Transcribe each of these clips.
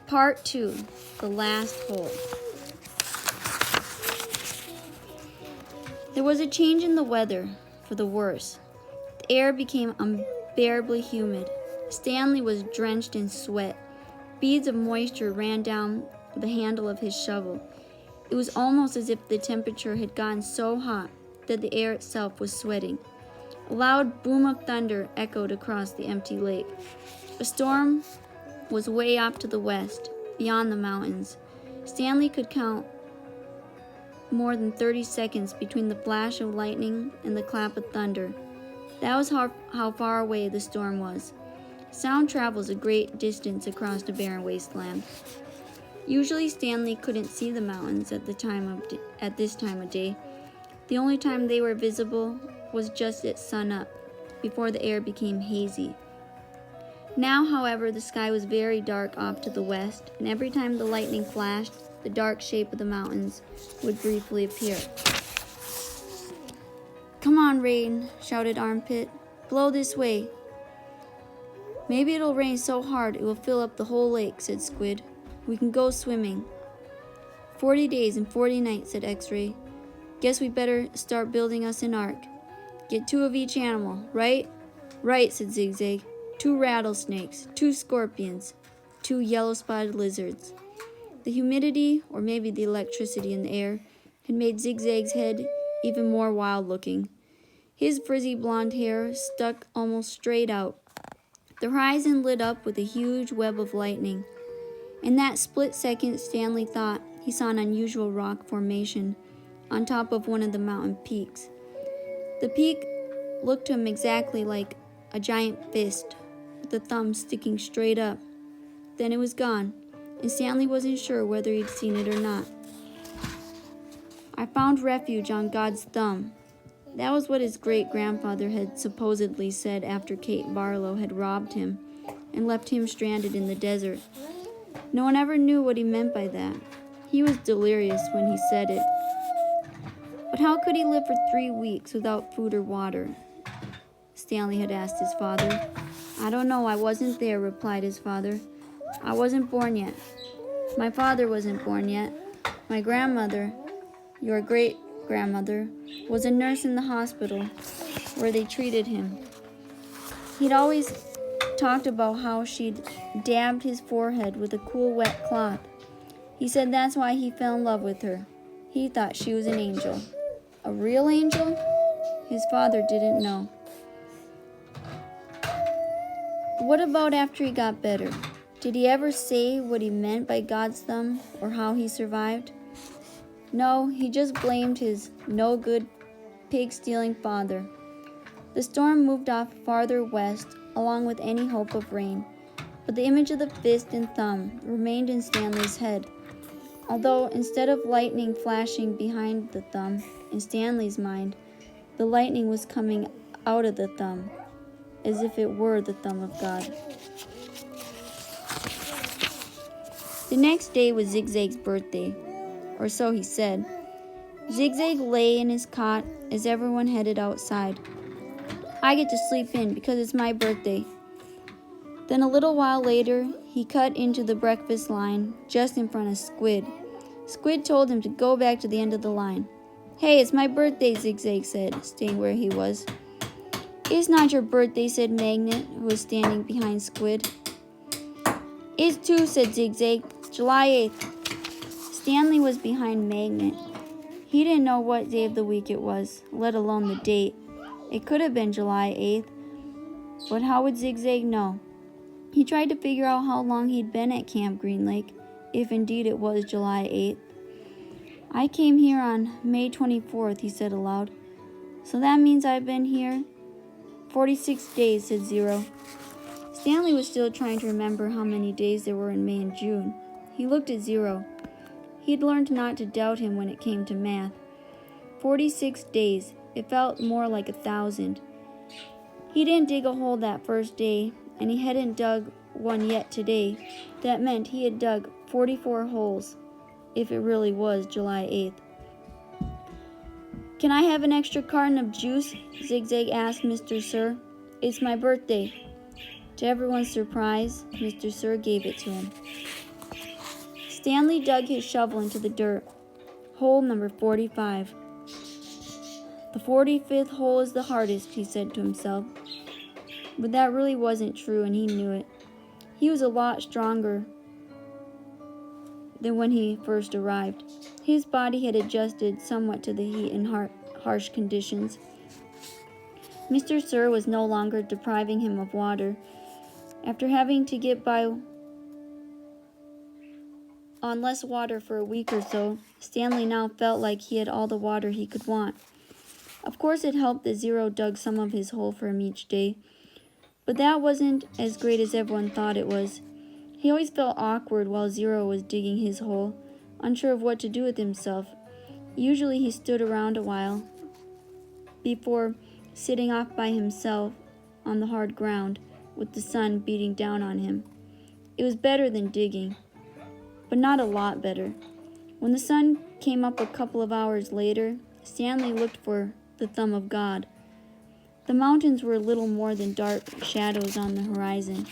Part 2, The Last Hole. There was a change in the weather, for the worse. The air became unbearably humid. Stanley was drenched in sweat. Beads of moisture ran down the handle of his shovel. It was almost as if the temperature had gotten so hot that the air itself was sweating. A loud boom of thunder echoed across the empty lake. A storm was way off to the west, beyond the mountains. Stanley could count more than 30 seconds between the flash of lightning and the clap of thunder. That was how far away the storm was. Sound travels a great distance across a barren wasteland. Usually Stanley couldn't see the mountains at this time of day. The only time they were visible was just at sunup, before the air became hazy. Now, however, the sky was very dark off to the west, and every time the lightning flashed, the dark shape of the mountains would briefly appear. "Come on, rain," shouted Armpit. "Blow this way." "Maybe it'll rain so hard it will fill up the whole lake," said Squid. "We can go swimming." 40 days and 40 nights, said X-Ray. "Guess we better start building us an ark. Get 2 of each animal, right?" "Right," said Zigzag. 2 rattlesnakes, 2 scorpions, 2 yellow-spotted lizards. The humidity, or maybe the electricity in the air, had made Zigzag's head even more wild-looking. His frizzy blonde hair stuck almost straight out. The horizon lit up with a huge web of lightning. In that split second, Stanley thought he saw an unusual rock formation on top of one of the mountain peaks. The peak looked to him exactly like a giant fist, with the thumb sticking straight up. Then it was gone, and Stanley wasn't sure whether he'd seen it or not. "I found refuge on God's thumb." That was what his great-grandfather had supposedly said after Kate Barlow had robbed him and left him stranded in the desert. No one ever knew what he meant by that. He was delirious when he said it. But how could he live for 3 weeks without food or water? Stanley had asked his father. "I don't know, I wasn't there," replied his father. "I wasn't born yet. My father wasn't born yet. My grandmother, your great-grandmother, was a nurse in the hospital where they treated him. He'd always talked about how she'd dabbed his forehead with a cool wet cloth. He said that's why he fell in love with her. He thought she was an angel." "A real angel?" His father didn't know. "What about after he got better? Did he ever say what he meant by God's thumb or how he survived?" "No, he just blamed his no-good, pig-stealing father." The storm moved off farther west, along with any hope of rain, but the image of the fist and thumb remained in Stanley's head, although instead of lightning flashing behind the thumb, in Stanley's mind, the lightning was coming out of the thumb, as if it were the thumb of God. The next day was Zigzag's birthday, or so he said. Zigzag lay in his cot as everyone headed outside. "I get to sleep in because it's my birthday." Then a little while later, he cut into the breakfast line just in front of Squid. Squid told him to go back to the end of the line. "Hey, it's my birthday," Zigzag said, staying where he was. "It's not your birthday," said Magnet, who was standing behind Squid. "It's 2, said Zigzag. "July 8th. Stanley was behind Magnet. He didn't know what day of the week it was, let alone the date. It could have been July 8th, but how would Zigzag know? He tried to figure out how long he'd been at Camp Green Lake, if indeed it was July 8th. "I came here on May 24th, he said aloud. "So that means I've been here 46 days, said Zero. Stanley was still trying to remember how many days there were in May and June. He looked at Zero. He'd learned not to doubt him when it came to math. 46 days. It felt more like 1,000. He didn't dig a hole that first day, and he hadn't dug one yet today. That meant he had dug 44 holes, if it really was July 8th. "Can I have an extra carton of juice?" Zigzag asked Mr. Sir. "It's my birthday." To everyone's surprise, Mr. Sir gave it to him. Stanley dug his shovel into the dirt. Hole number 45. The 45th hole is the hardest, he said to himself. But that really wasn't true, and he knew it. He was a lot stronger than when he first arrived. His body had adjusted somewhat to the heat and harsh conditions. Mr. Sir was no longer depriving him of water. After having to get by on less water for a week or so, Stanley now felt like he had all the water he could want. Of course, it helped that Zero dug some of his hole for him each day, but that wasn't as great as everyone thought it was. He always felt awkward while Zero was digging his hole, unsure of what to do with himself. Usually he stood around a while before sitting off by himself on the hard ground with the sun beating down on him. It was better than digging, but not a lot better. When the sun came up a couple of hours later, Stanley looked for the thumb of God. The mountains were little more than dark shadows on the horizon.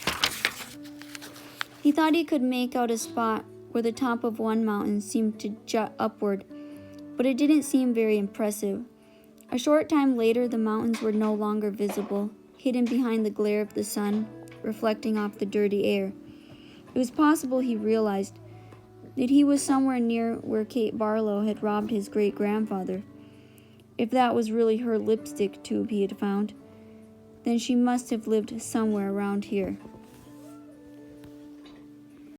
He thought he could make out a spot where the top of one mountain seemed to jut upward, but it didn't seem very impressive. A short time later, the mountains were no longer visible, hidden behind the glare of the sun, reflecting off the dirty air. It was possible, he realized, that he was somewhere near where Kate Barlow had robbed his great-grandfather. If that was really her lipstick tube he had found, then she must have lived somewhere around here.